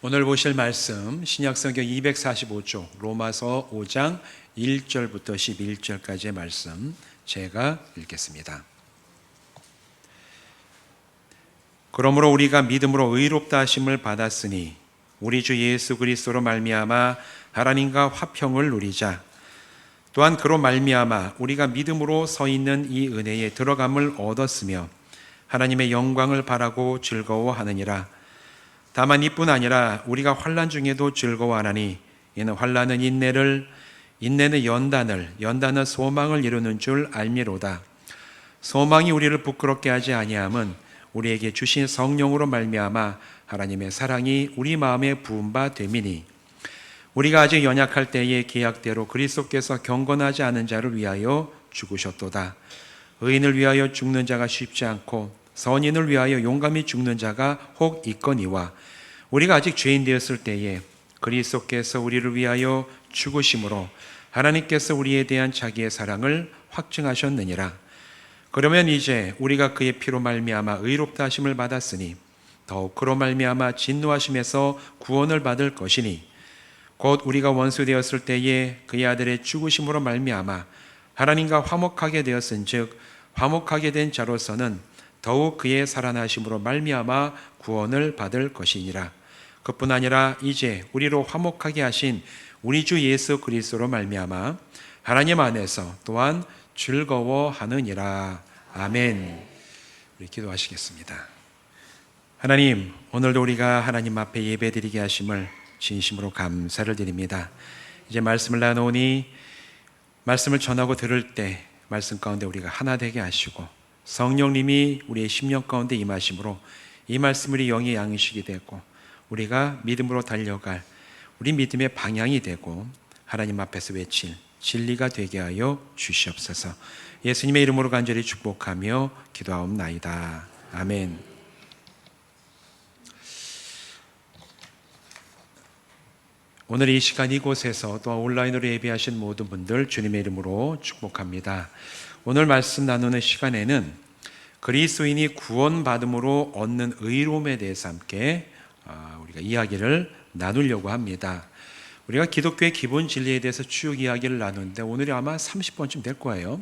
오늘 보실 말씀 신약성경 245쪽 로마서 5장 1절부터 11절까지의 말씀 제가 읽겠습니다. 그러므로 우리가 믿음으로 의롭다 하심을 받았으니 우리 주 예수 그리스도로 말미암아 하나님과 화평을 누리자. 또한 그로 말미암아 우리가 믿음으로 서 있는 이 은혜에 들어감을 얻었으며 하나님의 영광을 바라고 즐거워하느니라. 다만 이뿐 아니라 우리가 환난 중에도 즐거워하나니 이는 환난은 인내는 연단은 소망을 이루는 줄 알미로다. 소망이 우리를 부끄럽게 하지 아니함은 우리에게 주신 성령으로 말미암아 하나님의 사랑이 우리 마음에 부은 바 됨이니 우리가 아직 연약할 때에 계약대로 그리스도께서 경건하지 않은 자를 위하여 죽으셨도다. 의인을 위하여 죽는 자가 쉽지 않고 선인을 위하여 용감히 죽는 자가 혹 있거니와 우리가 아직 죄인 되었을 때에 그리스도께서 우리를 위하여 죽으심으로 하나님께서 우리에 대한 자기의 사랑을 확증하셨느니라. 그러면 이제 우리가 그의 피로 말미암아 의롭다 하심을 받았으니 더욱 그로 말미암아 진노하심에서 구원을 받을 것이니 곧 우리가 원수 되었을 때에 그의 아들의 죽으심으로 말미암아 하나님과 화목하게 되었은즉 화목하게 된 자로서는 더욱 그의 살아나심으로 말미암아 구원을 받을 것이니라. 그뿐 아니라 이제 우리로 화목하게 하신 우리 주 예수 그리스도로 말미암아 하나님 안에서 또한 즐거워하느니라. 아멘. 우리 기도하시겠습니다. 하나님, 오늘도 우리가 하나님 앞에 예배드리게 하심을 진심으로 감사를 드립니다. 이제 말씀을 나누니 말씀을 전하고 들을 때 말씀 가운데 우리가 하나 되게 하시고 성령님이 우리의 심령 가운데 임하심으로 이 말씀이 영의 양식이 되고 우리가 믿음으로 달려갈 우리 믿음의 방향이 되고 하나님 앞에서 외칠 진리가 되게 하여 주시옵소서. 예수님의 이름으로 간절히 축복하며 기도하옵나이다. 아멘. 오늘 이 시간 이곳에서 또 온라인으로 예배하신 모든 분들 주님의 이름으로 축복합니다. 오늘 말씀 나누는 시간에는 그리스도인이 구원받음으로 얻는 의로움에 대해서 함께 우리가 이야기를 나누려고 합니다. 우리가 기독교의 기본 진리에 대해서 쭉 이야기를 나누는데 오늘이 아마 30번쯤 될 거예요.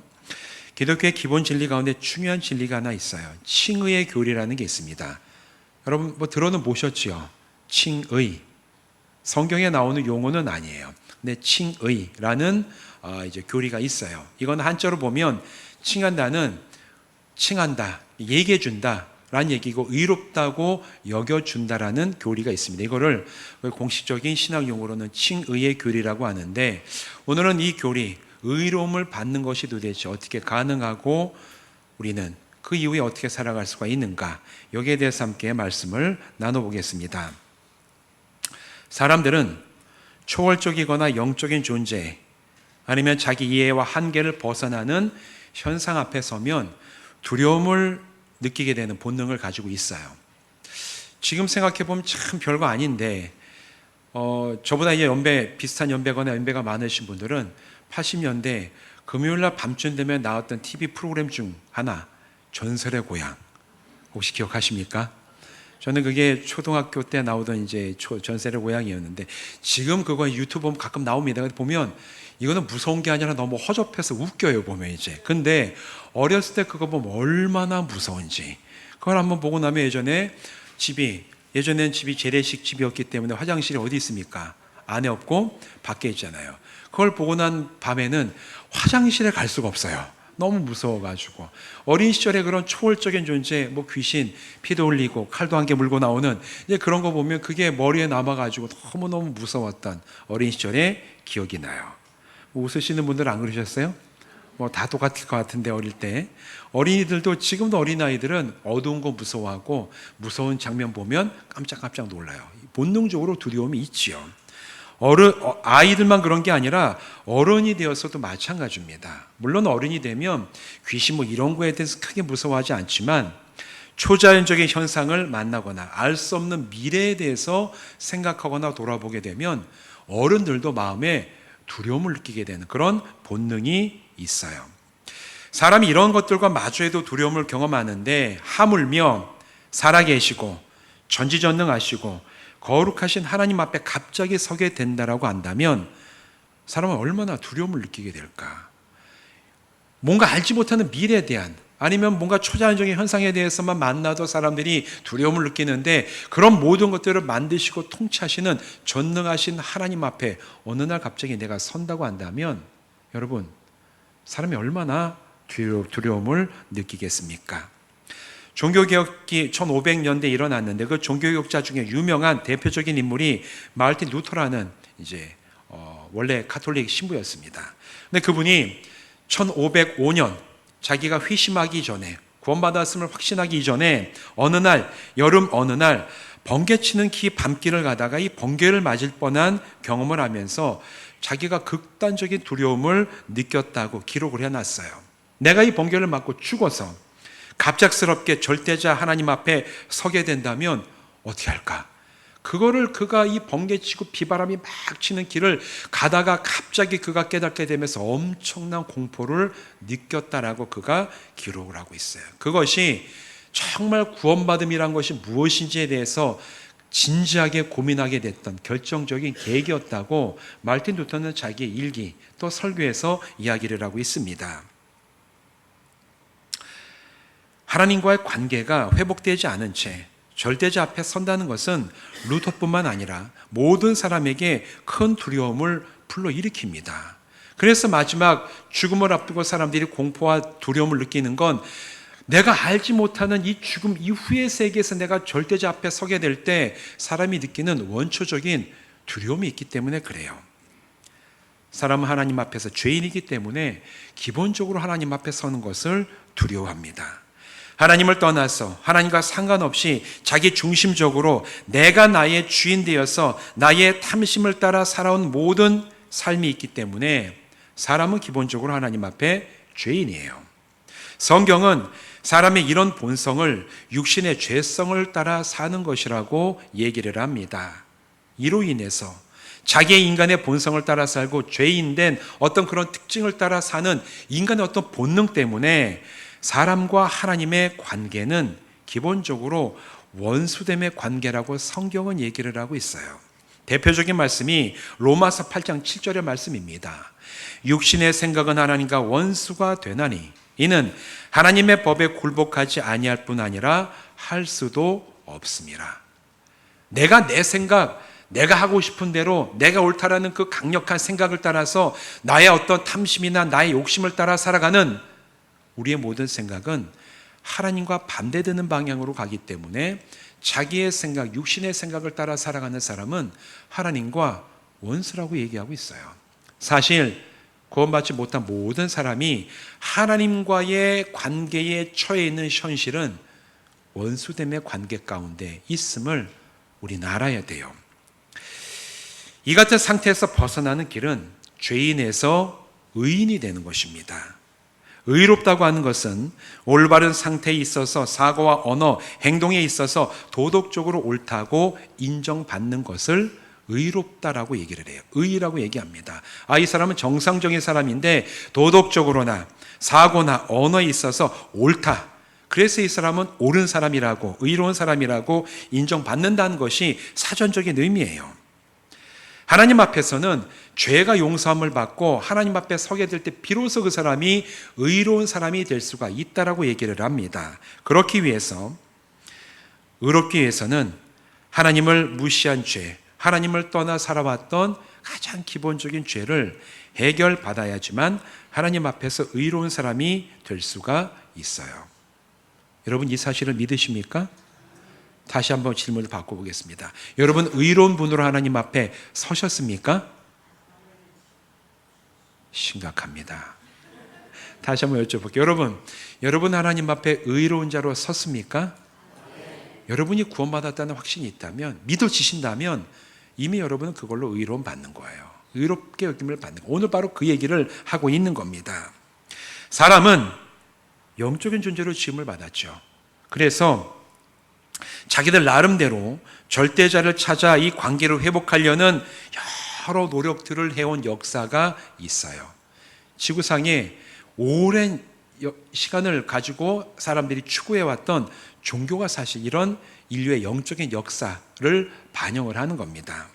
기독교의 기본 진리 가운데 중요한 진리가 하나 있어요. 칭의의 교리라는 게 있습니다. 여러분 들어는 보셨죠? 칭의. 성경에 나오는 용어는 아니에요. 근데 칭의라는 이제 교리가 있어요. 이건 한자로 보면 칭한다, 얘기해 준다라는 얘기고 의롭다고 여겨준다라는 교리가 있습니다. 이거를 공식적인 신학 용어로는 칭의의 교리라고 하는데 오늘은 이 교리, 의로움을 받는 것이 도대체 어떻게 가능하고 우리는 그 이후에 어떻게 살아갈 수가 있는가, 여기에 대해서 함께 말씀을 나눠보겠습니다. 사람들은 초월적이거나 영적인 존재 아니면 자기 이해와 한계를 벗어나는 현상 앞에 서면 두려움을 느끼게 되는 본능을 가지고 있어요. 지금 생각해보면 참 별거 아닌데 저보다 이제 비슷한 연배거나 연배가 많으신 분들은 80년대 금요일날 밤쯤 되면 나왔던 TV 프로그램 중 하나, 전설의 고향 혹시 기억하십니까? 저는 그게 초등학교 때 나오던 이제 전설의 고향이었는데 지금 그거 유튜브 보면 가끔 나옵니다. 보면 이거는 무서운 게 아니라 너무 허접해서 웃겨요, 보면 이제. 근데 어렸을 때 그거 보면 얼마나 무서운지. 그걸 한번 보고 나면 예전엔 집이 재래식 집이었기 때문에 화장실이 어디 있습니까? 안에 없고 밖에 있잖아요. 그걸 보고 난 밤에는 화장실에 갈 수가 없어요. 너무 무서워가지고. 어린 시절에 그런 초월적인 존재, 귀신, 피도 흘리고 칼도 한 개 물고 나오는 이제 그런 거 보면 그게 머리에 남아가지고 너무너무 무서웠던 어린 시절의 기억이 나요. 웃으시는 분들 안 그러셨어요? 다 똑같을 것 같은데 어릴 때. 어린이들도 지금도 어린아이들은 어두운 거 무서워하고 무서운 장면 보면 깜짝깜짝 놀라요. 본능적으로 두려움이 있지요. 아이들만 그런 게 아니라 어른이 되어서도 마찬가지입니다. 물론 어른이 되면 귀신 이런 거에 대해서 크게 무서워하지 않지만 초자연적인 현상을 만나거나 알 수 없는 미래에 대해서 생각하거나 돌아보게 되면 어른들도 마음에 두려움을 느끼게 되는 그런 본능이 있어요. 사람이 이런 것들과 마주해도 두려움을 경험하는데 하물며 살아계시고 전지전능하시고 거룩하신 하나님 앞에 갑자기 서게 된다라고 한다면 사람은 얼마나 두려움을 느끼게 될까? 뭔가 알지 못하는 미래에 대한, 아니면 뭔가 초자연적인 현상에 대해서만 만나도 사람들이 두려움을 느끼는데, 그런 모든 것들을 만드시고 통치하시는 전능하신 하나님 앞에 어느 날 갑자기 내가 선다고 한다면 여러분, 사람이 얼마나 두려움을 느끼겠습니까? 종교개혁이 1500년대에 일어났는데 그 종교개혁자 중에 유명한 대표적인 인물이 마르틴 루터라는 원래 가톨릭 신부였습니다. 근데 그분이 1505년 자기가 회심하기 전에, 구원받았음을 확신하기 이전에 여름 어느 날 번개치는 기 밤길을 가다가 이 번개를 맞을 뻔한 경험을 하면서 자기가 극단적인 두려움을 느꼈다고 기록을 해놨어요. 내가 이 번개를 맞고 죽어서 갑작스럽게 절대자 하나님 앞에 서게 된다면 어떻게 할까? 그거를 그가 이 번개치고 비바람이 막 치는 길을 가다가 갑자기 그가 깨닫게 되면서 엄청난 공포를 느꼈다라고 그가 기록을 하고 있어요. 그것이 정말 구원받음이란 것이 무엇인지에 대해서 진지하게 고민하게 됐던 결정적인 계기였다고 마르틴 루터는 자기의 일기 또 설교에서 이야기를 하고 있습니다. 하나님과의 관계가 회복되지 않은 채 절대자 앞에 선다는 것은 루터뿐만 아니라 모든 사람에게 큰 두려움을 불러일으킵니다. 그래서 마지막 죽음을 앞두고 사람들이 공포와 두려움을 느끼는 건 내가 알지 못하는 이 죽음 이후의 세계에서 내가 절대자 앞에 서게 될 때 사람이 느끼는 원초적인 두려움이 있기 때문에 그래요. 사람은 하나님 앞에서 죄인이기 때문에 기본적으로 하나님 앞에 서는 것을 두려워합니다. 하나님을 떠나서 하나님과 상관없이 자기 중심적으로 내가 나의 주인 되어서 나의 탐심을 따라 살아온 모든 삶이 있기 때문에 사람은 기본적으로 하나님 앞에 죄인이에요. 성경은 사람의 이런 본성을 육신의 죄성을 따라 사는 것이라고 얘기를 합니다. 이로 인해서 자기의 인간의 본성을 따라 살고 죄인된 어떤 그런 특징을 따라 사는 인간의 어떤 본능 때문에 사람과 하나님의 관계는 기본적으로 원수됨의 관계라고 성경은 얘기를 하고 있어요. 대표적인 말씀이 로마서 8장 7절의 말씀입니다. 육신의 생각은 하나님과 원수가 되나니 이는 하나님의 법에 굴복하지 아니할 뿐 아니라 할 수도 없습니다. 내가 내 생각, 내가 하고 싶은 대로 내가 옳다라는 그 강력한 생각을 따라서 나의 어떤 탐심이나 나의 욕심을 따라 살아가는 우리의 모든 생각은 하나님과 반대되는 방향으로 가기 때문에 자기의 생각, 육신의 생각을 따라 살아가는 사람은 하나님과 원수라고 얘기하고 있어요. 사실 구원받지 못한 모든 사람이 하나님과의 관계에 처해 있는 현실은 원수됨의 관계 가운데 있음을 우리는 알아야 돼요. 이 같은 상태에서 벗어나는 길은 죄인에서 의인이 되는 것입니다. 의롭다고 하는 것은 올바른 상태에 있어서 사고와 언어, 행동에 있어서 도덕적으로 옳다고 인정받는 것을 의롭다라고 얘기를 해요. 의라고 얘기합니다. 이 사람은 정상적인 사람인데 도덕적으로나 사고나 언어에 있어서 옳다. 그래서 이 사람은 옳은 사람이라고, 의로운 사람이라고 인정받는다는 것이 사전적인 의미예요. 하나님 앞에서는 죄가 용서함을 받고 하나님 앞에 서게 될 때 비로소 그 사람이 의로운 사람이 될 수가 있다라고 얘기를 합니다. 그렇기 위해서, 의롭기 위해서는 하나님을 무시한 죄, 하나님을 떠나 살아왔던 가장 기본적인 죄를 해결받아야지만 하나님 앞에서 의로운 사람이 될 수가 있어요. 여러분, 이 사실을 믿으십니까? 다시 한번 질문을 바꿔보겠습니다. 여러분, 의로운 분으로 하나님 앞에 서셨습니까? 심각합니다. 다시 한번 여쭤볼게요. 여러분 하나님 앞에 의로운 자로 섰습니까? 여러분이 구원받았다는 확신이 있다면, 믿어지신다면 이미 여러분은 그걸로 의로움 받는 거예요. 의롭게 여김을 받는 거예요. 오늘 바로 그 얘기를 하고 있는 겁니다. 사람은 영적인 존재로 지음을 받았죠. 그래서 자기들 나름대로 절대자를 찾아 이 관계를 회복하려는 여러 노력들을 해온 역사가 있어요. 지구상에 오랜 시간을 가지고 사람들이 추구해왔던 종교가 사실 이런 인류의 영적인 역사를 반영을 하는 겁니다.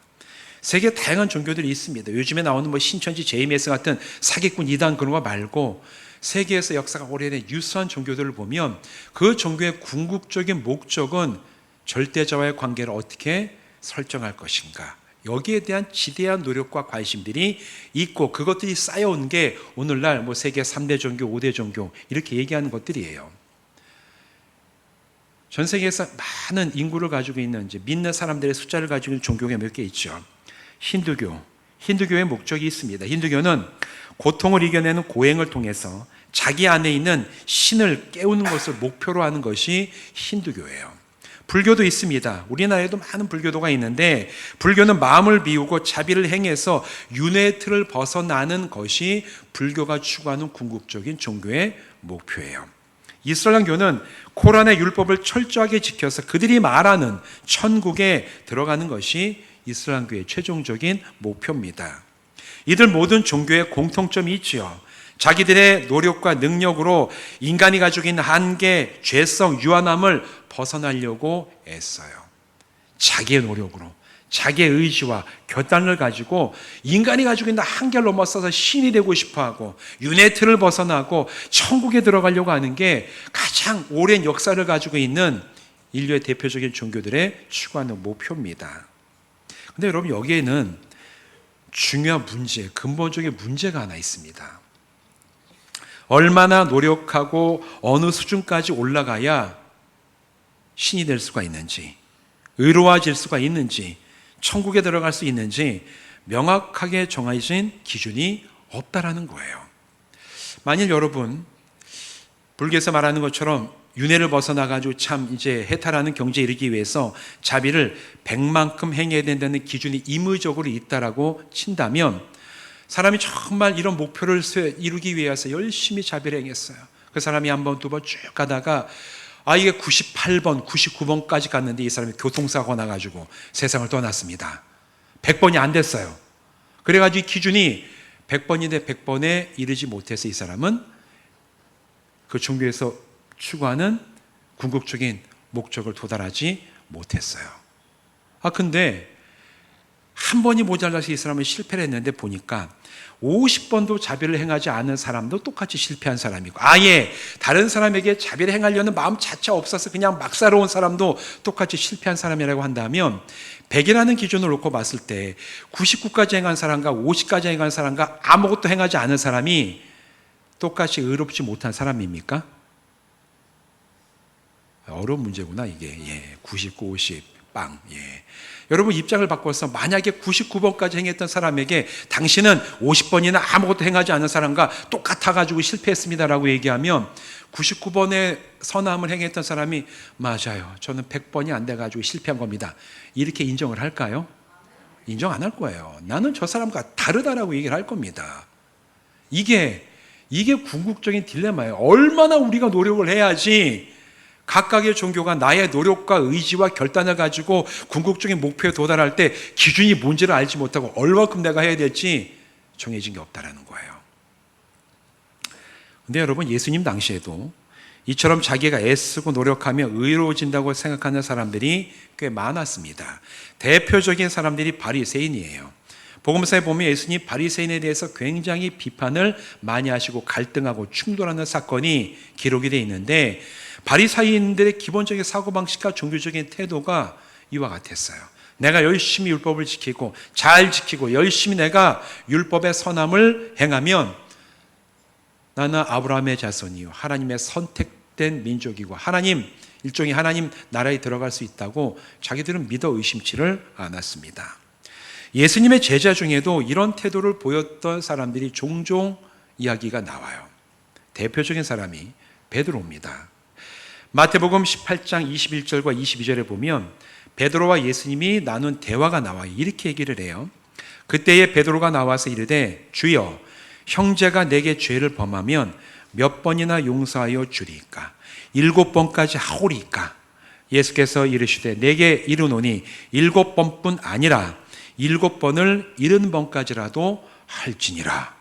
세계 다양한 종교들이 있습니다. 요즘에 나오는 신천지 제이메스 같은 사기꾼 이단 그런 거 말고 세계에서 역사가 오래된 유수한 종교들을 보면 그 종교의 궁극적인 목적은 절대자와의 관계를 어떻게 설정할 것인가, 여기에 대한 지대한 노력과 관심들이 있고 그것들이 쌓여온 게 오늘날 세계 3대 종교, 5대 종교 이렇게 얘기하는 것들이에요. 전 세계에서 많은 인구를 가지고 있는 믿는 사람들의 숫자를 가지고 있는 종교가 몇 개 있죠. 힌두교의 목적이 있습니다. 힌두교는 고통을 이겨내는 고행을 통해서 자기 안에 있는 신을 깨우는 것을 목표로 하는 것이 힌두교예요. 불교도 있습니다. 우리나라에도 많은 불교도가 있는데 불교는 마음을 비우고 자비를 행해서 윤회의 틀을 벗어나는 것이 불교가 추구하는 궁극적인 종교의 목표예요. 이슬람교는 코란의 율법을 철저하게 지켜서 그들이 말하는 천국에 들어가는 것이 이슬람교의 최종적인 목표입니다. 이들 모든 종교에 공통점이 있지요. 자기들의 노력과 능력으로 인간이 가지고 있는 한계, 죄성, 유한함을 벗어나려고 애써요. 자기의 노력으로, 자기의 의지와 결단을 가지고 인간이 가지고 있는 한계를 넘어서서 신이 되고 싶어하고 윤회 틀을 벗어나고 천국에 들어가려고 하는 게 가장 오랜 역사를 가지고 있는 인류의 대표적인 종교들의 추구하는 목표입니다. 근데 여러분, 여기에는 중요한 문제, 근본적인 문제가 하나 있습니다. 얼마나 노력하고 어느 수준까지 올라가야 신이 될 수가 있는지, 의로워질 수가 있는지, 천국에 들어갈 수 있는지 명확하게 정해진 기준이 없다라는 거예요. 만일 여러분, 불교에서 말하는 것처럼 윤회를 벗어나가지고 해탈하는 경지에 이르기 위해서 자비를 100만큼 행해야 된다는 기준이 임의적으로 있다라고 친다면 사람이 정말 이런 목표를 이루기 위해서 열심히 자비를 행했어요. 그 사람이 한 번, 두 번 쭉 가다가 이게 98번, 99번까지 갔는데 이 사람이 교통사고가 나가지고 세상을 떠났습니다. 100번이 안 됐어요. 그래가지고 이 기준이 100번인데 100번에 이르지 못해서 이 사람은 그 종교에서 추구하는 궁극적인 목적을 도달하지 못했어요. 근데 한 번이 모자라서 이 사람은 실패를 했는데 보니까 50번도 자비를 행하지 않은 사람도 똑같이 실패한 사람이고, 아예 다른 사람에게 자비를 행하려는 마음 자체가 없어서 그냥 막 살아온 사람도 똑같이 실패한 사람이라고 한다면 100이라는 기준을 놓고 봤을 때 99까지 행한 사람과 50까지 행한 사람과 아무것도 행하지 않은 사람이 똑같이 의롭지 못한 사람입니까? 어려운 문제구나 이게. 99, 50, 빵. 여러분, 입장을 바꿔서 만약에 99번까지 행했던 사람에게 당신은 50번이나 아무것도 행하지 않은 사람과 똑같아가지고 실패했습니다라고 얘기하면 99번의 선함을 행했던 사람이 맞아요, 저는 100번이 안 돼가지고 실패한 겁니다, 이렇게 인정을 할까요? 인정 안 할 거예요. 나는 저 사람과 다르다라고 얘기를 할 겁니다. 이게 궁극적인 딜레마예요. 얼마나 우리가 노력을 해야지 각각의 종교가 나의 노력과 의지와 결단을 가지고 궁극적인 목표에 도달할 때 기준이 뭔지를 알지 못하고 얼마큼 내가 해야 될지 정해진 게 없다라는 거예요. 근데 여러분, 예수님 당시에도 이처럼 자기가 애쓰고 노력하며 의로워진다고 생각하는 사람들이 꽤 많았습니다. 대표적인 사람들이 바리새인이에요. 복음서에 보면 예수님 바리새인에 대해서 굉장히 비판을 많이 하시고 갈등하고 충돌하는 사건이 기록이 되어 있는데, 바리새인들의 기본적인 사고방식과 종교적인 태도가 이와 같았어요. 내가 열심히 율법을 지키고 잘 지키고 열심히 내가 율법의 선함을 행하면 나는 아브라함의 자손이요 하나님의 선택된 민족이고 일종의 하나님 나라에 들어갈 수 있다고 자기들은 믿어 의심치를 않았습니다. 예수님의 제자 중에도 이런 태도를 보였던 사람들이 종종 이야기가 나와요. 대표적인 사람이 베드로입니다. 마태복음 18장 21절과 22절에 보면 베드로와 예수님이 나눈 대화가 나와요. 이렇게 얘기를 해요. 그때에 베드로가 나와서 이르되 주여, 형제가 내게 죄를 범하면 몇 번이나 용서하여 주리이까? 7번까지 하오리이까? 예수께서 이르시되 내게 이르노니 7번뿐 아니라 7번을 70번까지라도 할지니라.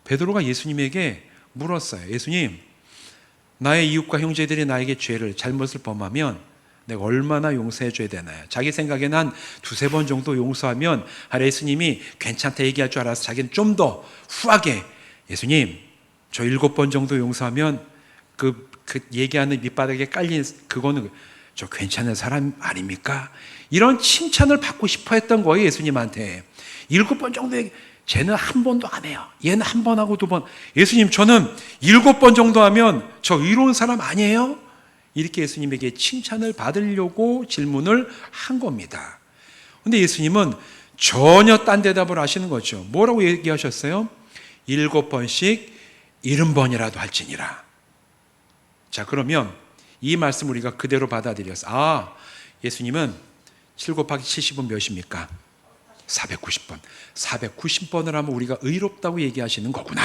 베드로가 예수님에게 물었어요. 예수님, 나의 이웃과 형제들이 나에게 잘못을 범하면 내가 얼마나 용서해 줘야 되나요? 자기 생각에는 한 두세 번 정도 용서하면 예수님이 괜찮다 얘기할 줄 알아서 자기는 좀 더 후하게 예수님 저 7번 정도 용서하면 그 얘기하는 밑바닥에 깔린 그거는 저 괜찮은 사람 아닙니까? 이런 칭찬을 받고 싶어 했던 거예요. 예수님한테 7번 정도 쟤는 한 번도 안 해요. 얘는 한 번 하고 2번. 예수님 저는 7번 정도 하면 저 의로운 사람 아니에요? 이렇게 예수님에게 칭찬을 받으려고 질문을 한 겁니다. 근데 예수님은 전혀 딴 대답을 하시는 거죠. 뭐라고 얘기하셨어요? 7번씩 70번이라도 할지니라. 자, 그러면 이 말씀 우리가 그대로 받아들여서 예수님은 7 곱하기 70은 몇입니까? 490번. 490번을 하면 우리가 의롭다고 얘기하시는 거구나.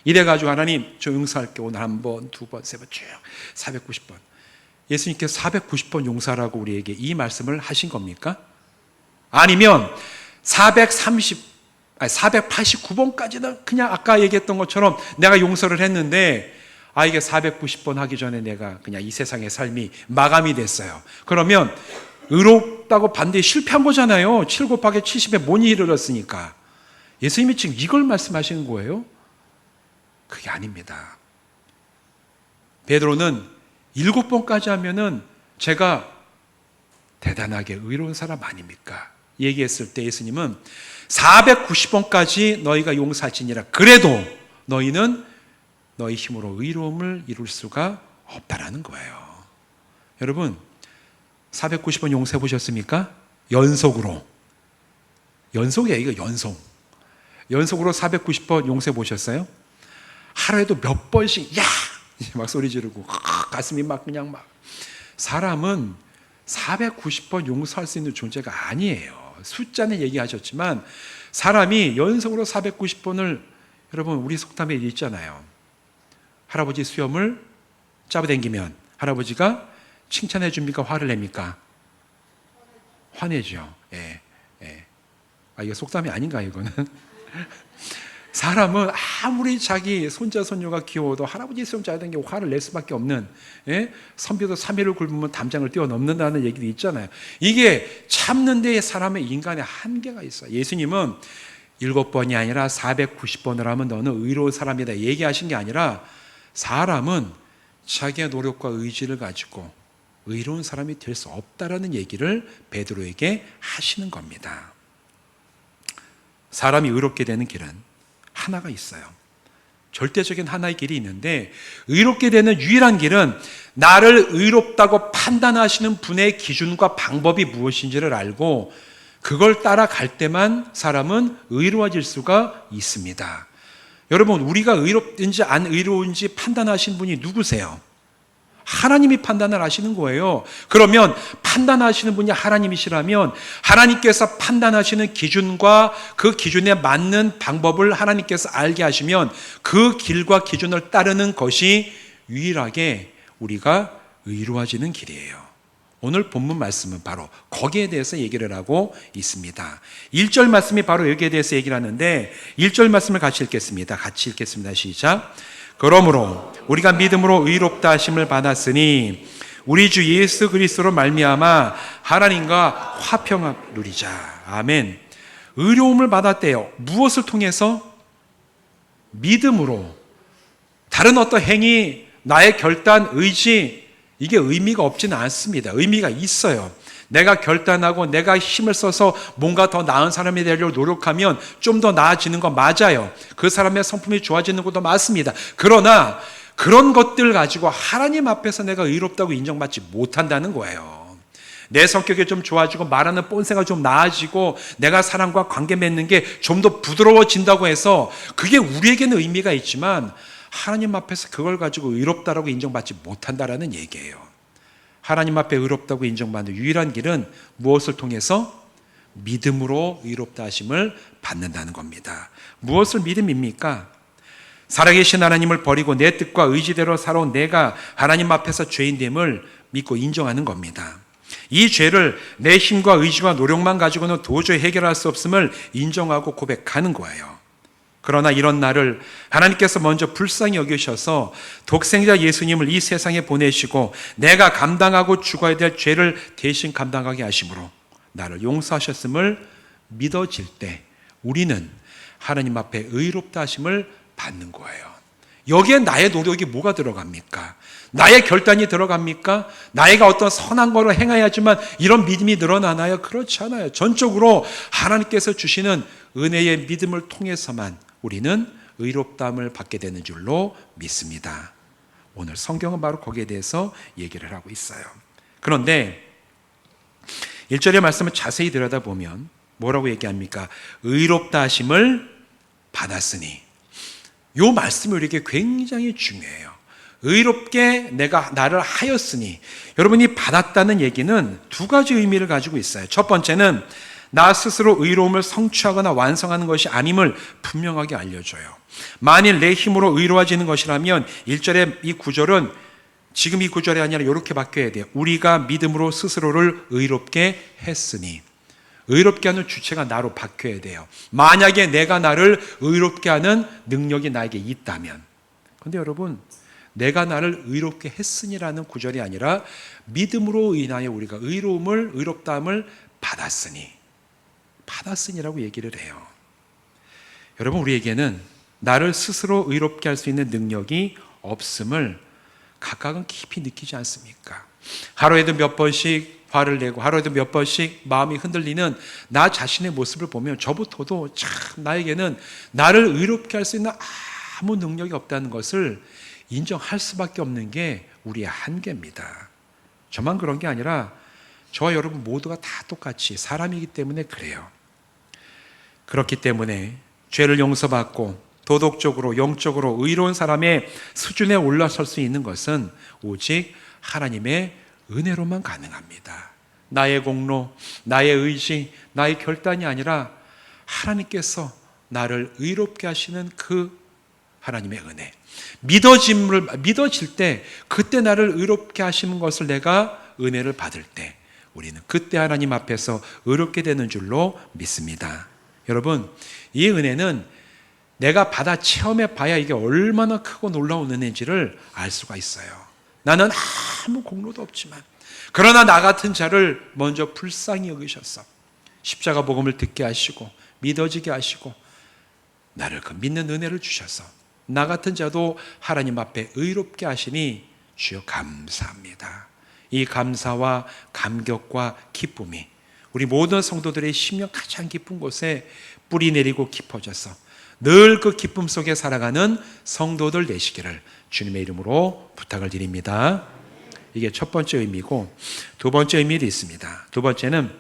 이래가지고 하나님 저 용서할게. 오늘 한 번, 2번, 3번 쭉 490번. 예수님께서 490번 용서하라고 우리에게 이 말씀을 하신 겁니까? 아니면 489번까지는 그냥 아까 얘기했던 것처럼 내가 용서를 했는데 이게 490번 하기 전에 내가 그냥 이 세상의 삶이 마감이 됐어요. 그러면 의롭다고 반대에 실패한 거잖아요. 7 곱하기 70에 못 이르렀으니까. 예수님이 지금 이걸 말씀하시는 거예요? 그게 아닙니다. 베드로는 7번까지 하면은 제가 대단하게 의로운 사람 아닙니까? 얘기했을 때 예수님은 490번까지 너희가 용서할지니라. 그래도 너희는 너희 힘으로 의로움을 이룰 수가 없다라는 거예요. 여러분 490번 용서해 보셨습니까? 연속이에요. 이거 연속으로 490번 용서해 보셨어요? 하루에도 몇 번씩 막 소리 지르고 가슴이 막 그냥 막. 사람은 490번 용서할 수 있는 존재가 아니에요. 숫자는 얘기하셨지만 사람이 연속으로 490번을 여러분 우리 속담에 있잖아요. 할아버지 수염을 잡아당기면 할아버지가 칭찬해 줍니까? 화를 냅니까? 화내죠. 예. 이거 속담이 아닌가 이거는? 사람은 아무리 자기 손자 손녀가 귀여워도 할아버지 수염 잡아당기고 화를 낼 수밖에 없는, 선비도 3일을 굶으면 담장을 뛰어넘는다는 얘기도 있잖아요. 이게 참는 데에 사람의 인간의 한계가 있어요. 예수님은 7번이 아니라 490번을 하면 너는 의로운 사람이다 얘기하신 게 아니라 사람은 자기의 노력과 의지를 가지고 의로운 사람이 될 수 없다라는 얘기를 베드로에게 하시는 겁니다. 사람이 의롭게 되는 길은 하나가 있어요. 절대적인 하나의 길이 있는데 의롭게 되는 유일한 길은 나를 의롭다고 판단하시는 분의 기준과 방법이 무엇인지를 알고 그걸 따라갈 때만 사람은 의로워질 수가 있습니다. 여러분 우리가 의롭든지 안 의로운지 판단하신 분이 누구세요? 하나님이 판단을 하시는 거예요. 그러면 판단하시는 분이 하나님이시라면 하나님께서 판단하시는 기준과 그 기준에 맞는 방법을 하나님께서 알게 하시면 그 길과 기준을 따르는 것이 유일하게 우리가 의로워지는 길이에요. 오늘 본문 말씀은 바로 거기에 대해서 얘기를 하고 있습니다. 1절 말씀이 바로 여기에 대해서 얘기를 하는데 1절 말씀을 같이 읽겠습니다. 시작. 그러므로 우리가 믿음으로 의롭다 하심을 받았으니 우리 주 예수 그리스도로 말미암아 하나님과 화평을 누리자. 아멘. 의로움을 받았대요. 무엇을 통해서? 믿음으로. 다른 어떤 행위, 나의 결단, 의지 이게 의미가 없지는 않습니다. 의미가 있어요. 내가 결단하고 내가 힘을 써서 뭔가 더 나은 사람이 되려고 노력하면 좀 더 나아지는 거 맞아요. 그 사람의 성품이 좋아지는 것도 맞습니다. 그러나 그런 것들 가지고 하나님 앞에서 내가 의롭다고 인정받지 못한다는 거예요. 내 성격이 좀 좋아지고 말하는 본새가 좀 나아지고 내가 사람과 관계 맺는 게 좀 더 부드러워진다고 해서 그게 우리에게는 의미가 있지만 하나님 앞에서 그걸 가지고 의롭다라고 인정받지 못한다라는 얘기예요. 하나님 앞에 의롭다고 인정받는 유일한 길은 무엇을 통해서? 믿음으로 의롭다 하심을 받는다는 겁니다. 무엇을 믿음입니까? 살아계신 하나님을 버리고 내 뜻과 의지대로 살아온 내가 하나님 앞에서 죄인됨을 믿고 인정하는 겁니다. 이 죄를 내 힘과 의지와 노력만 가지고는 도저히 해결할 수 없음을 인정하고 고백하는 거예요. 그러나 이런 나를 하나님께서 먼저 불쌍히 여기셔서 독생자 예수님을 이 세상에 보내시고 내가 감당하고 죽어야 될 죄를 대신 감당하게 하심으로 나를 용서하셨음을 믿어질 때 우리는 하나님 앞에 의롭다 하심을 받는 거예요. 여기에 나의 노력이 뭐가 들어갑니까? 나의 결단이 들어갑니까? 나이가 어떤 선한 거를 행해야지만 이런 믿음이 늘어나나요? 그렇지 않아요. 전적으로 하나님께서 주시는 은혜의 믿음을 통해서만 우리는 의롭다함을 받게 되는 줄로 믿습니다. 오늘 성경은 바로 거기에 대해서 얘기를 하고 있어요. 그런데 1절의 말씀을 자세히 들여다보면 뭐라고 얘기합니까? 의롭다 하심을 받았으니. 이 말씀이 우리에게 굉장히 중요해요. 의롭게 내가 나를 하였으니. 여러분이 받았다는 얘기는 두 가지 의미를 가지고 있어요. 첫 번째는 나 스스로 의로움을 성취하거나 완성하는 것이 아님을 분명하게 알려줘요. 만일 내 힘으로 의로워지는 것이라면 1절의 이 구절은 지금 이 구절이 아니라 이렇게 바뀌어야 돼요. 우리가 믿음으로 스스로를 의롭게 했으니. 의롭게 하는 주체가 나로 바뀌어야 돼요. 만약에 내가 나를 의롭게 하는 능력이 나에게 있다면. 그런데 여러분, 내가 나를 의롭게 했으니라는 구절이 아니라 믿음으로 인하여 우리가 의롭다함을 받았으니라고 얘기를 해요. 여러분, 우리에게는 나를 스스로 의롭게 할 수 있는 능력이 없음을 각각은 깊이 느끼지 않습니까? 하루에도 몇 번씩 화를 내고 하루에도 몇 번씩 마음이 흔들리는 나 자신의 모습을 보면 저부터도 참 나에게는 나를 의롭게 할 수 있는 아무 능력이 없다는 것을 인정할 수밖에 없는 게 우리의 한계입니다. 저만 그런 게 아니라 저와 여러분 모두가 다 똑같이 사람이기 때문에 그래요. 그렇기 때문에 죄를 용서받고 도덕적으로 영적으로 의로운 사람의 수준에 올라설 수 있는 것은 오직 하나님의 은혜로만 가능합니다. 나의 공로, 나의 의지, 나의 결단이 아니라 하나님께서 나를 의롭게 하시는 그 하나님의 은혜. 믿어질 때 그때 나를 의롭게 하시는 것을 내가 은혜를 받을 때 우리는 그때 하나님 앞에서 의롭게 되는 줄로 믿습니다. 여러분, 이 은혜는 내가 받아 체험해 봐야 이게 얼마나 크고 놀라운 은혜인지를 알 수가 있어요. 나는 아무 공로도 없지만 그러나 나 같은 자를 먼저 불쌍히 여기셔서 십자가 복음을 듣게 하시고 믿어지게 하시고 나를 그 믿는 은혜를 주셔서 나 같은 자도 하나님 앞에 의롭게 하시니 주여 감사합니다. 이 감사와 감격과 기쁨이 우리 모든 성도들의 심령 가장 깊은 곳에 뿌리 내리고 깊어져서 늘 그 기쁨 속에 살아가는 성도들 되시기를 주님의 이름으로 부탁을 드립니다. 이게 첫 번째 의미고 두 번째 의미도 있습니다. 두 번째는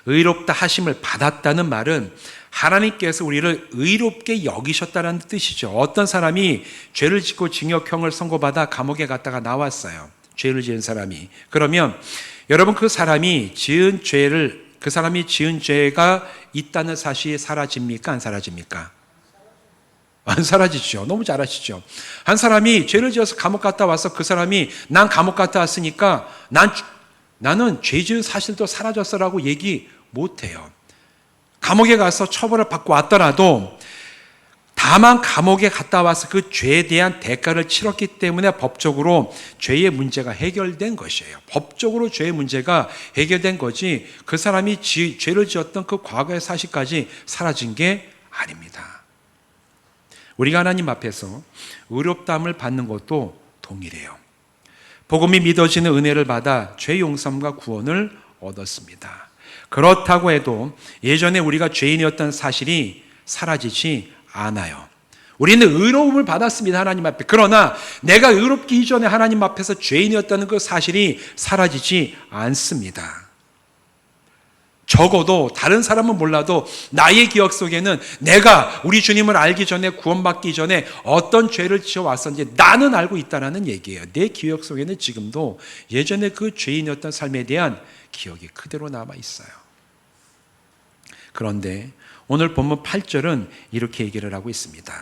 의롭다 하심을 받았다는 말은 하나님께서 우리를 의롭게 여기셨다는 뜻이죠. 어떤 사람이 죄를 짓고 징역형을 선고받아 감옥에 갔다가 나왔어요. 죄를 지은 사람이. 그러면 여러분 그 사람이 지은 죄가 있다는 사실이 사라집니까? 안 사라집니까? 안 사라지죠. 너무 잘 아시죠? 한 사람이 죄를 지어서 감옥 갔다 와서 그 사람이 난 감옥 갔다 왔으니까 나는 죄 지은 사실도 사라졌어라고 얘기 못해요. 감옥에 가서 처벌을 받고 왔더라도 다만 감옥에 갔다 와서 그 죄에 대한 대가를 치렀기 때문에 법적으로 죄의 문제가 해결된 것이에요. 법적으로 죄의 문제가 해결된 거지 그 사람이 죄를 지었던 그 과거의 사실까지 사라진 게 아닙니다. 우리가 하나님 앞에서 의롭다함을 받는 것도 동일해요. 복음이 믿어지는 은혜를 받아 죄 용서함과 구원을 얻었습니다. 그렇다고 해도 예전에 우리가 죄인이었던 사실이 사라지지 않아요. 우리는 의로움을 받았습니다. 하나님 앞에. 그러나 내가 의롭기 이전에 하나님 앞에서 죄인이었다는 그 사실이 사라지지 않습니다. 적어도 다른 사람은 몰라도 나의 기억 속에는 내가 우리 주님을 알기 전에 구원받기 전에 어떤 죄를 지어왔었는지 나는 알고 있다는 얘기예요. 내 기억 속에는 지금도 예전에 그 죄인이었던 삶에 대한 기억이 그대로 남아있어요. 그런데 오늘 본문 8절은 이렇게 얘기를 하고 있습니다.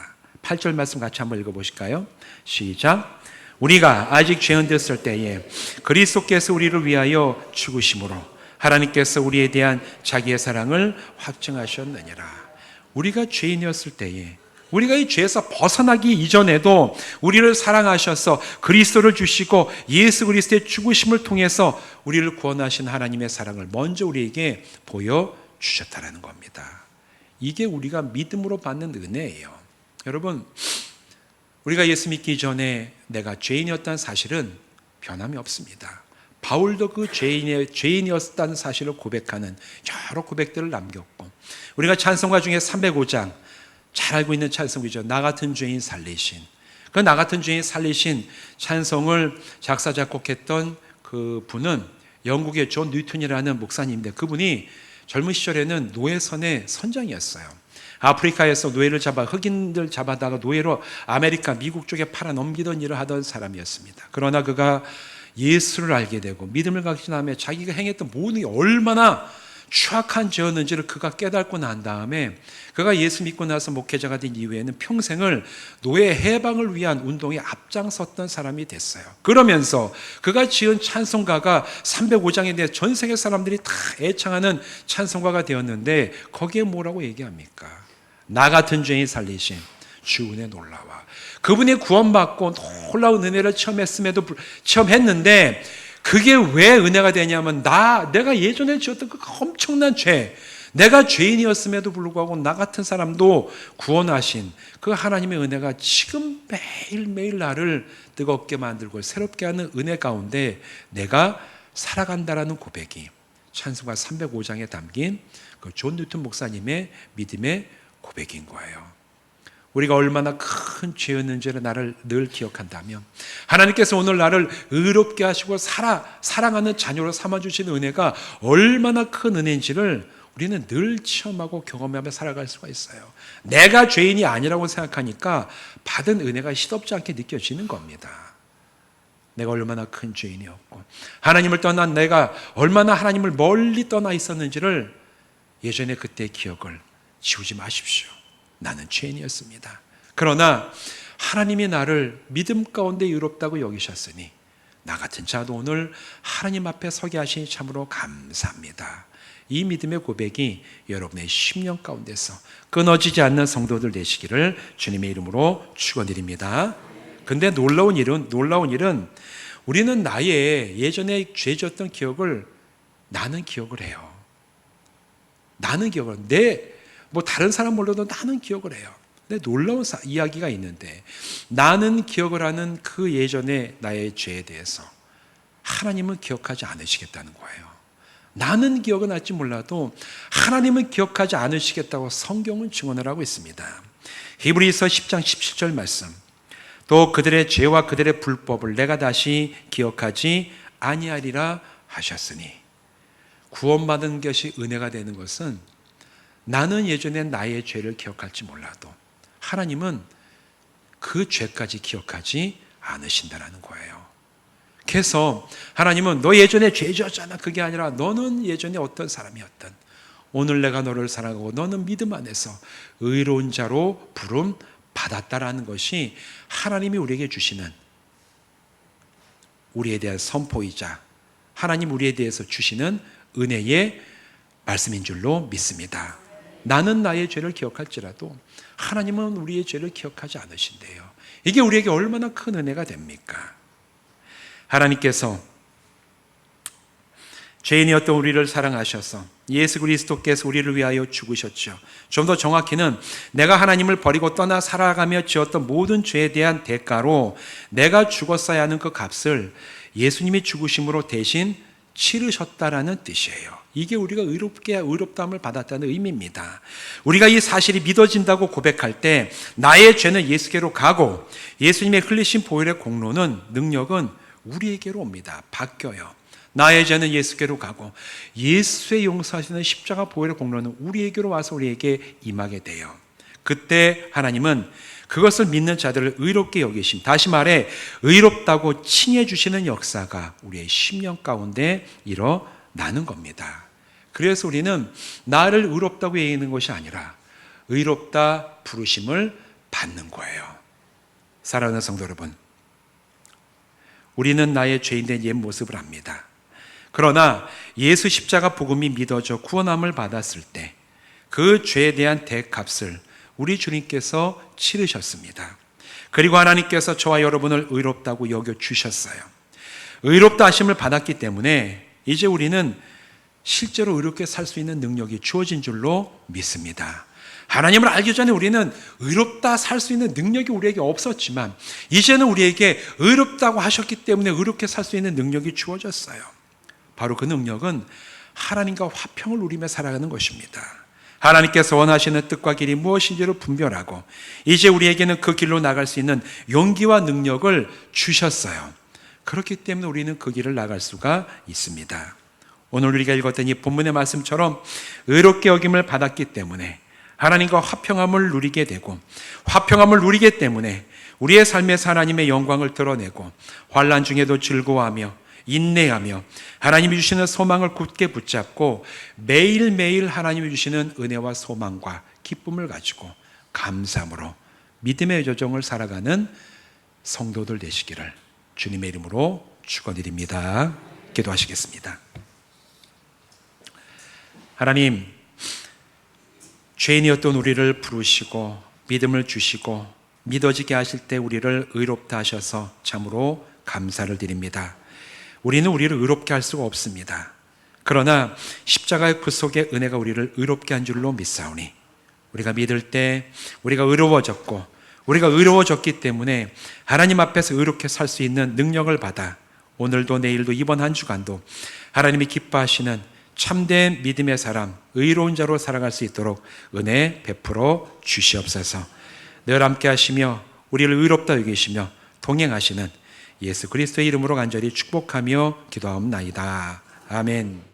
8절 말씀 같이 한번 읽어보실까요? 시작. 우리가 아직 죄인 됐을 때에 그리스도께서 우리를 위하여 죽으심으로 하나님께서 우리에 대한 자기의 사랑을 확증하셨느니라. 우리가 죄인이었을 때에, 우리가 이 죄에서 벗어나기 이전에도 우리를 사랑하셔서 그리스도를 주시고 예수 그리스도의 죽으심을 통해서 우리를 구원하신 하나님의 사랑을 먼저 우리에게 보여주셨다는 겁니다. 이게 우리가 믿음으로 받는 은혜예요. 여러분, 우리가 예수 믿기 전에 내가 죄인이었다는 사실은 변함이 없습니다. 바울도 그 죄인이었다는 사실을 고백하는 여러 고백들을 남겼고, 우리가 찬송가 중에 305장 잘 알고 있는 찬송이죠. 나 같은 죄인 살리신. 그 나 같은 죄인 살리신 찬송을 작사 작곡했던 그 분은 영국의 존 뉴턴이라는 목사님인데, 그분이 젊은 시절에는 노예선의 선장이었어요. 아프리카에서 노예를 흑인들 잡아다가 노예로 아메리카, 미국 쪽에 팔아 넘기던 일을 하던 사람이었습니다. 그러나 그가 예수를 알게 되고 믿음을 갖기 전에 자기가 행했던 모든 게 얼마나 추악한 죄였는지를 그가 깨닫고 난 다음에, 그가 예수 믿고 나서 목회자가 된 이후에는 평생을 노예 해방을 위한 운동에 앞장섰던 사람이 됐어요. 그러면서 그가 지은 찬송가가 305장에 대해 전 세계 사람들이 다 애창하는 찬송가가 되었는데, 거기에 뭐라고 얘기합니까? 나 같은 죄인 살리신 주 은혜 놀라와. 그분이 구원받고 놀라운 은혜를 체험했는데, 그게 왜 은혜가 되냐면, 내가 예전에 지었던 그 엄청난 죄, 내가 죄인이었음에도 불구하고 나 같은 사람도 구원하신 그 하나님의 은혜가 지금 매일매일 나를 뜨겁게 만들고 새롭게 하는 은혜 가운데 내가 살아간다라는 고백이 찬송가 305장에 담긴 그 존 뉴턴 목사님의 믿음의 고백인 거예요. 우리가 얼마나 큰 죄였는지를 나를 늘 기억한다면, 하나님께서 오늘 나를 의롭게 하시고 사랑하는 자녀로 삼아주신 은혜가 얼마나 큰 은혜인지를 우리는 늘 체험하고 경험하며 살아갈 수가 있어요. 내가 죄인이 아니라고 생각하니까 받은 은혜가 시덥지 않게 느껴지는 겁니다. 내가 얼마나 큰 죄인이었고, 하나님을 떠난 내가 얼마나 하나님을 멀리 떠나 있었는지를 예전에 그때의 기억을 지우지 마십시오. 나는 죄인이었습니다. 그러나 하나님이 나를 믿음 가운데 의롭다고 여기셨으니 나 같은 자도 오늘 하나님 앞에 서게 하시니 참으로 감사합니다. 이 믿음의 고백이 여러분의 심령 가운데서 끊어지지 않는 성도들 되시기를 주님의 이름으로 축원드립니다. 근데 놀라운 일은 우리는 나의 예전에 죄 지었던 기억을 나는 기억을 해요. 나는 기억을 다른 사람 몰라도 나는 기억을 해요. 근데 놀라운 이야기가 있는데, 나는 기억을 하는 그 예전의 나의 죄에 대해서 하나님은 기억하지 않으시겠다는 거예요. 나는 기억은 할지 몰라도 하나님은 기억하지 않으시겠다고 성경은 증언을 하고 있습니다. 히브리서 10장 17절 말씀, 또 그들의 죄와 그들의 불법을 내가 다시 기억하지 아니하리라 하셨으니, 구원받은 것이 은혜가 되는 것은 나는 예전에 나의 죄를 기억할지 몰라도 하나님은 그 죄까지 기억하지 않으신다는 거예요. 그래서 하나님은 너 예전에 죄 지었잖아, 그게 아니라 너는 예전에 어떤 사람이었던, 오늘 내가 너를 사랑하고 너는 믿음 안에서 의로운 자로 부름 받았다라는 것이 하나님이 우리에게 주시는 우리에 대한 선포이자 하나님 우리에 대해서 주시는 은혜의 말씀인 줄로 믿습니다. 나는 나의 죄를 기억할지라도 하나님은 우리의 죄를 기억하지 않으신대요. 이게 우리에게 얼마나 큰 은혜가 됩니까? 하나님께서 죄인이었던 우리를 사랑하셔서 예수 그리스도께서 우리를 위하여 죽으셨죠. 좀 더 정확히는 내가 하나님을 버리고 떠나 살아가며 지었던 모든 죄에 대한 대가로 내가 죽었어야 하는 그 값을 예수님이 죽으심으로 대신 치르셨다라는 뜻이에요. 이게 우리가 의롭다함을 받았다는 의미입니다. 우리가 이 사실이 믿어진다고 고백할 때 나의 죄는 예수께로 가고 예수님의 흘리신 보혈의 공로는, 능력은 우리에게로 옵니다. 바뀌어요. 나의 죄는 예수께로 가고 예수의 용서하시는 십자가 보혈의 공로는 우리에게로 와서 우리에게 임하게 돼요. 그때 하나님은 그것을 믿는 자들을 의롭게 여기심, 다시 말해 의롭다고 칭해 주시는 역사가 우리의 심령 가운데 일어나는 겁니다. 그래서 우리는 나를 의롭다고 얘기하는 것이 아니라 의롭다 부르심을 받는 거예요. 사랑하는 성도 여러분, 우리는 나의 죄인된 옛 모습을 압니다. 그러나 예수 십자가 복음이 믿어져 구원함을 받았을 때 그 죄에 대한 대값을 우리 주님께서 치르셨습니다. 그리고 하나님께서 저와 여러분을 의롭다고 여겨주셨어요. 의롭다 하심을 받았기 때문에 이제 우리는 실제로 의롭게 살 수 있는 능력이 주어진 줄로 믿습니다. 하나님을 알기 전에 우리는 의롭다 살 수 있는 능력이 우리에게 없었지만 이제는 우리에게 의롭다고 하셨기 때문에 의롭게 살 수 있는 능력이 주어졌어요. 바로 그 능력은 하나님과 화평을 누리며 살아가는 것입니다. 하나님께서 원하시는 뜻과 길이 무엇인지를 분별하고 이제 우리에게는 그 길로 나갈 수 있는 용기와 능력을 주셨어요. 그렇기 때문에 우리는 그 길을 나갈 수가 있습니다. 오늘 우리가 읽었던 이 본문의 말씀처럼 의롭게 여김을 받았기 때문에 하나님과 화평함을 누리게 되고 화평함을 누리기 때문에 우리의 삶에서 하나님의 영광을 드러내고 환난 중에도 즐거워하며 인내하며 하나님이 주시는 소망을 굳게 붙잡고 매일매일 하나님이 주시는 은혜와 소망과 기쁨을 가지고 감사함으로 믿음의 여정을 살아가는 성도들 되시기를 주님의 이름으로 축원드립니다. 기도하시겠습니다. 하나님, 죄인이었던 우리를 부르시고 믿음을 주시고 믿어지게 하실 때 우리를 의롭다 하셔서 참으로 감사를 드립니다. 우리는 우리를 의롭게 할 수가 없습니다. 그러나 십자가의 그 속에 은혜가 우리를 의롭게 한 줄로 믿사오니 우리가 믿을 때 우리가 의로워졌고 우리가 의로워졌기 때문에 하나님 앞에서 의롭게 살 수 있는 능력을 받아 오늘도 내일도 이번 한 주간도 하나님이 기뻐하시는 참된 믿음의 사람, 의로운 자로 살아갈 수 있도록 은혜 베풀어 주시옵소서. 늘 함께 하시며 우리를 의롭다 여기시며 동행하시는 예수 그리스도의 이름으로 간절히 축복하며 기도하옵나이다. 아멘.